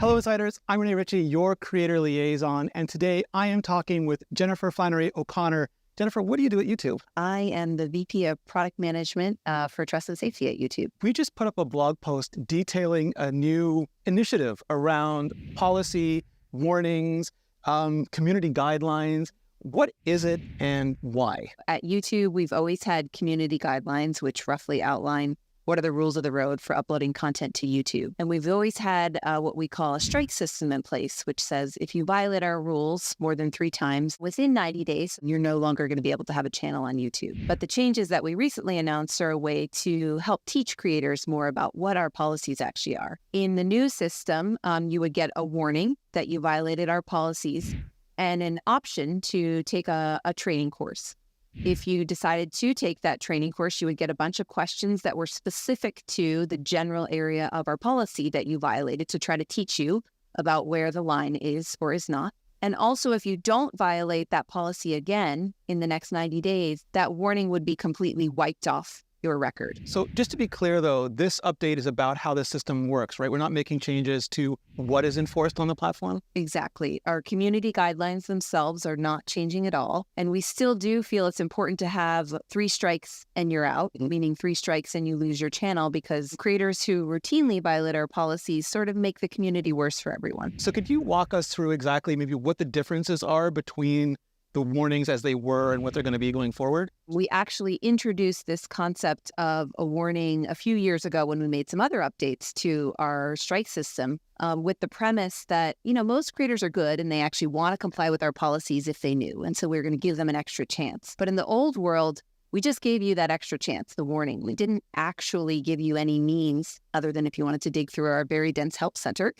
Hello, Insiders. I'm Renee Ritchie, your creator liaison, and today I am talking with Jennifer Flannery O'Connor. Jennifer, what do you do at YouTube? I am the VP of Product Management for Trust and Safety at YouTube. We just put up a blog post detailing a new initiative around policy, warnings, community guidelines. What is it and why? At YouTube, we've always had community guidelines, which roughly outline what are the rules of the road for uploading content to YouTube. And we've always had what we call a strike system in place, which says if you violate our rules more than 3 times within 90 days, you're no longer going to be able to have a channel on YouTube. But the changes that we recently announced are a way to help teach creators more about what our policies actually are. In the new system, you would get a warning that you violated our policies and an option to take a training course. If you decided to take that training course, you would get a bunch of questions that were specific to the general area of our policy that you violated to try to teach you about where the line is or is not. And also, if you don't violate that policy again in the next 90 days, that warning would be completely wiped off your record. So just to be clear, though, this update is about how the system works, right? We're not making changes to what is enforced on the platform? Exactly. Our community guidelines themselves are not changing at all. And we still do feel it's important to have 3 strikes and you're out, meaning 3 strikes and you lose your channel, because creators who routinely violate our policies sort of make the community worse for everyone. So could you walk us through exactly maybe what the differences are between the warnings as they were and what they're going to be going forward? We actually introduced this concept of a warning a few years ago when we made some other updates to our strike system with the premise that, most creators are good and they actually want to comply with our policies if they knew. And so we're going to give them an extra chance. But in the old world, we just gave you that extra chance, the warning. We didn't actually give you any means other than if you wanted to dig through our very dense help center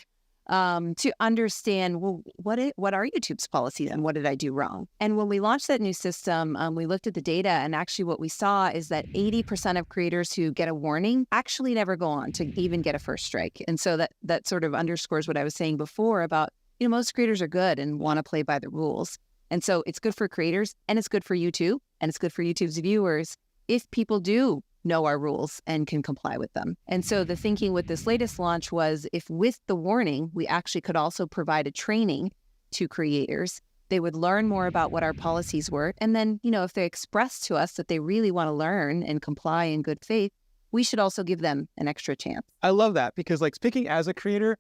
to understand, well, what are YouTube's policies and what did I do wrong? And when we launched that new system, we looked at the data, and actually what we saw is that 80% of creators who get a warning actually never go on to even get a first strike. And so that sort of underscores what I was saying before about, most creators are good and want to play by the rules. And so it's good for creators and it's good for YouTube and it's good for YouTube's viewers if people do know our rules and can comply with them. And so the thinking with this latest launch was, if with the warning, we actually could also provide a training to creators, they would learn more about what our policies were. And then, if they express to us that they really want to learn and comply in good faith, we should also give them an extra chance. I love that because, speaking as a creator,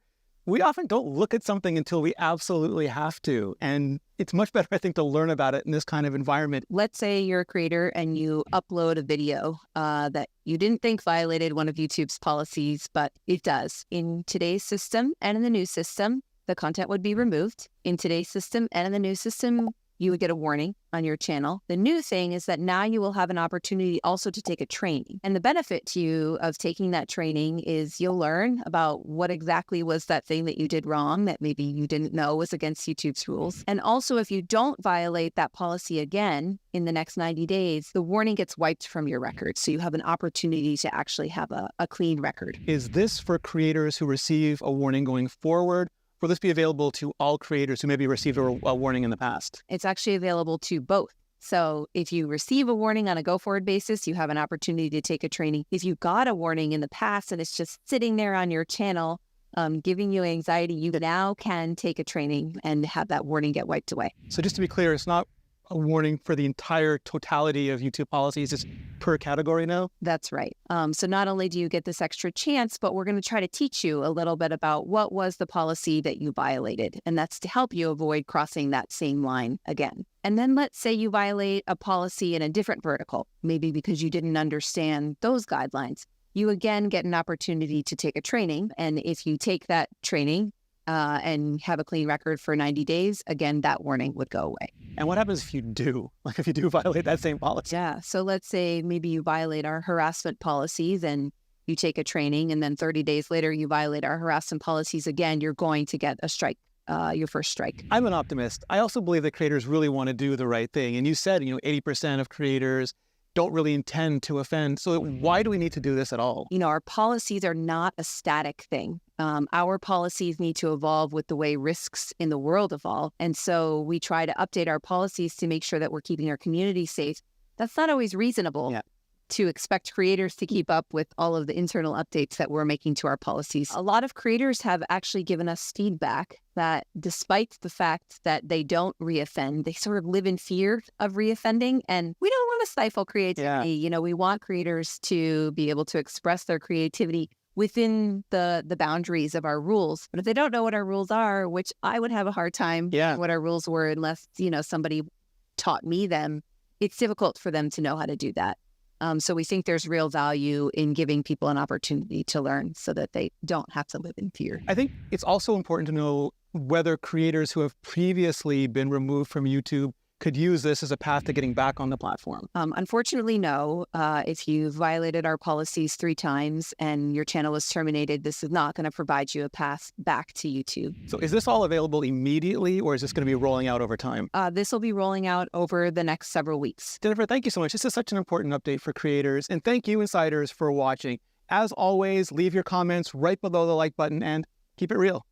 we often don't look at something until we absolutely have to. And it's much better, I think, to learn about it in this kind of environment. Let's say you're a creator and you upload a video that you didn't think violated one of YouTube's policies, but it does. In today's system and in the new system, the content would be removed. In today's system and in the new system, you would get a warning on your channel. The new thing is that now you will have an opportunity also to take a training. And the benefit to you of taking that training is you'll learn about what exactly was that thing that you did wrong that maybe you didn't know was against YouTube's rules. And also, if you don't violate that policy again in the next 90 days, the warning gets wiped from your record. So you have an opportunity to actually have a clean record. Is this for creators who receive a warning going forward? Will this be available to all creators who maybe received a warning in the past? It's actually available to both. So if you receive a warning on a go-forward basis, you have an opportunity to take a training. If you got a warning in the past and it's just sitting there on your channel, giving you anxiety, you now can take a training and have that warning get wiped away. So just to be clear, it's not a warning for the entire totality of YouTube policies, it's per category now? That's right. So not only do you get this extra chance, but we're going to try to teach you a little bit about what was the policy that you violated. And that's to help you avoid crossing that same line again. And then let's say you violate a policy in a different vertical, maybe because you didn't understand those guidelines. You again get an opportunity to take a training. And if you take that training, and have a clean record for 90 days, again, that warning would go away. And what happens if you do? If you do violate that same policy? Yeah. So let's say maybe you violate our harassment policies and you take a training, and then 30 days later, you violate our harassment policies again, you're going to get a strike. Your first strike. I'm an optimist. I also believe that creators really want to do the right thing. And you said, 80% of creators don't really intend to offend. So why do we need to do this at all? Our policies are not a static thing. Our policies need to evolve with the way risks in the world evolve. And so we try to update our policies to make sure that we're keeping our community safe. That's not always reasonable. Yeah. to expect creators to keep up with all of the internal updates that we're making to our policies. A lot of creators have actually given us feedback that despite the fact that they don't reoffend, they sort of live in fear of reoffending. And we don't want to stifle creativity. Yeah. You know, we want creators to be able to express their creativity within the boundaries of our rules. But if they don't know what our rules are, which I would have a hard time what our rules were unless, somebody taught me them, it's difficult for them to know how to do that. So we think there's real value in giving people an opportunity to learn so that they don't have to live in fear. I think it's also important to know whether creators who have previously been removed from YouTube could use this as a path to getting back on the platform. Unfortunately, no. If you've violated our policies 3 times and your channel was terminated, this is not going to provide you a path back to YouTube. So is this all available immediately, or is this going to be rolling out over time? This will be rolling out over the next several weeks. Jennifer, thank you so much. This is such an important update for creators. And thank you, insiders, for watching. As always, leave your comments right below the like button and keep it real.